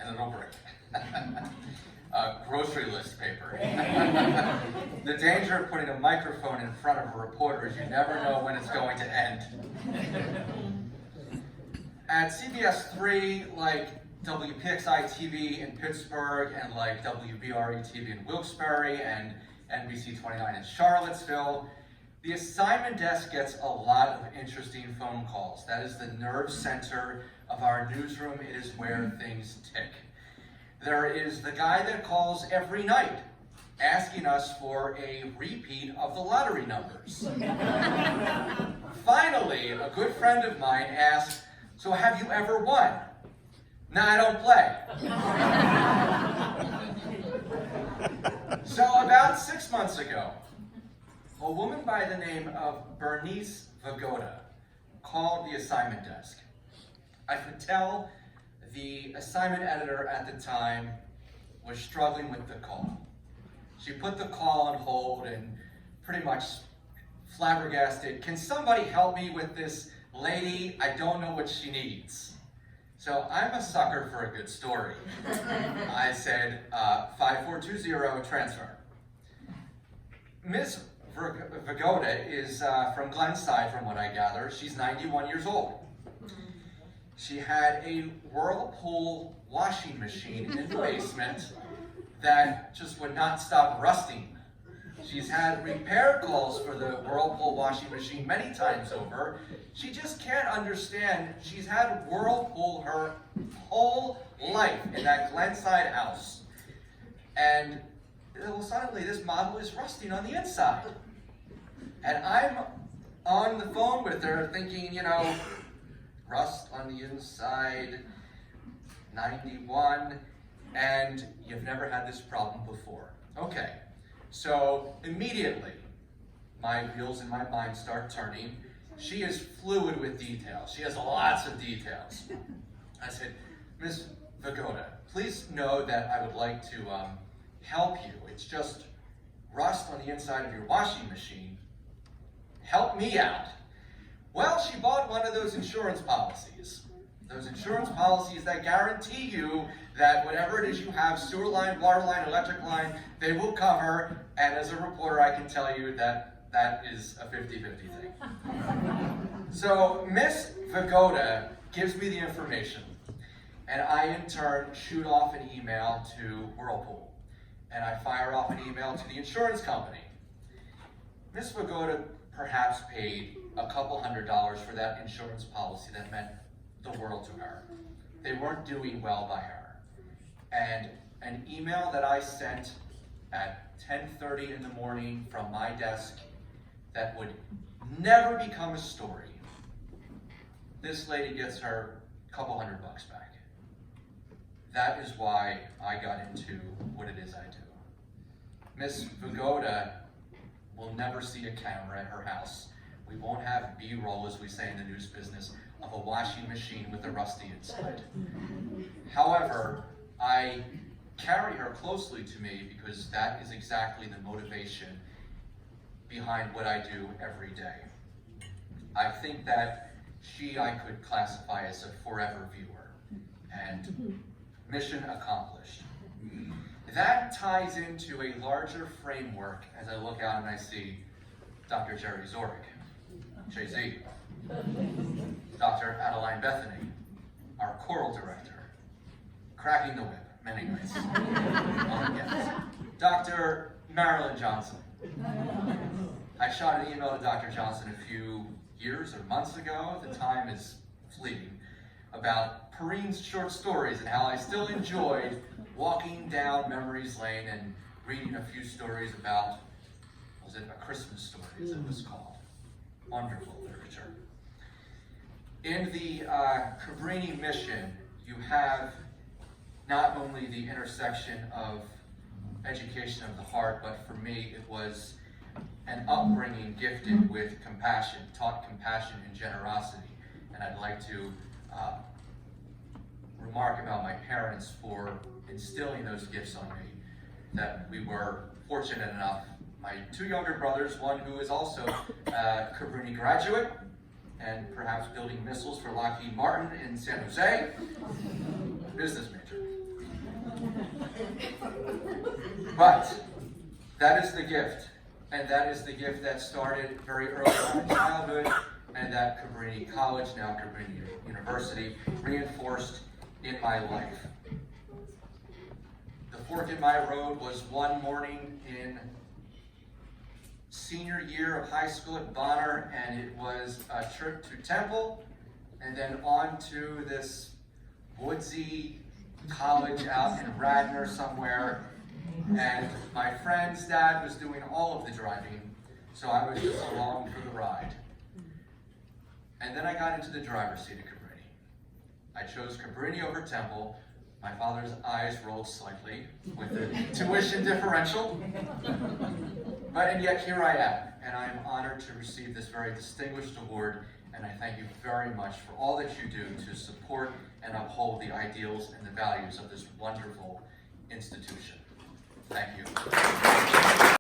and it'll break. Grocery list paper. The danger of putting a microphone in front of a reporter is you never know when it's going to end. At CBS 3, like WPXI TV in Pittsburgh, and like WBRE TV in Wilkes-Barre, and NBC 29 in Charlottesville, the assignment desk gets a lot of interesting phone calls. That is the nerve center of our newsroom. It is where things tick. There is the guy that calls every night asking us for a repeat of the lottery numbers. Finally, a good friend of mine asks, "So have you ever won?" "No, I don't play." So about 6 months ago, a woman by the name of Bernice Vagoda called the assignment desk. I could tell the assignment editor at the time was struggling with the call. She put the call on hold and pretty much flabbergasted, "Can somebody help me with this lady? I don't know what she needs." So I'm a sucker for a good story. I said, 5420, transfer. Ms. Vagoda is from Glenside, from what I gather. She's 91 years old. She had a Whirlpool washing machine in the basement that just would not stop rusting. She's had repair calls for the Whirlpool washing machine many times over. She just can't understand. She's had Whirlpool her whole life in that Glenside house. And suddenly this model is rusting on the inside. And I'm on the phone with her thinking, rust on the inside, 91, and you've never had this problem before. Okay, so immediately my wheels in my mind start turning. She is fluid with details. She has lots of details. I said, "Ms. Vagoda, please know that I would like to help you. It's just rust on the inside of your washing machine. Help me out." Well, she bought one of those insurance policies. Those insurance policies that guarantee you that whatever it is you have, sewer line, water line, electric line, they will cover. And as a reporter, I can tell you that that is a 50-50 thing. So Miss Vagoda gives me the information, and I in turn shoot off an email to Whirlpool, and I fire off an email to the insurance company. Miss Vagoda perhaps paid a couple $100s for that insurance policy that meant the world to her. They weren't doing well by her. And an email that I sent at 10:30 in the morning from my desk that would never become a story, this lady gets her couple $100 back. That is why I got into what it is I do. Miss Vagoda will never see a camera at her house. We won't have B-roll, as we say in the news business, of a washing machine with a rusty inside. However, I carry her closely to me because that is exactly the motivation behind what I do every day. I think that I could classify as a forever viewer, and mission accomplished. That ties into a larger framework as I look out and I see Dr. Jerry Zorich, Jay-Z, Dr. Adeline Bethany, our choral director, cracking the whip, many ways. Dr. Marilyn Johnson. I shot an email to Dr. Johnson a few years or months ago, the time is fleeting, about Perrine's short stories and how I still enjoyed walking down memories lane and reading a few stories about, was it A Christmas Story, as it was called. Wonderful literature. In the Cabrini mission, you have not only the intersection of education of the heart, but for me it was an upbringing gifted with compassion, taught compassion and generosity. And I'd like to remark about my parents for instilling those gifts on me, that we were fortunate enough. My two younger brothers, one who is also a Cabrini graduate and perhaps building missiles for Lockheed Martin in San Jose, business major. But that is the gift. And that is the gift that started very early on in childhood, and that Cabrini College, now Cabrini University, reinforced in my life. The fork in my road was one morning in senior year of high school at Bonner, and it was a trip to Temple, and then on to this woodsy college out in Radnor somewhere. And my friend's dad was doing all of the driving, so I was just along for the ride. And then I got into the driver's seat at Cabrini. I chose Cabrini over Temple. My father's eyes rolled slightly with the tuition differential. And yet here I am, and I am honored to receive this very distinguished award, and I thank you very much for all that you do to support and uphold the ideals and the values of this wonderful institution. Thank you.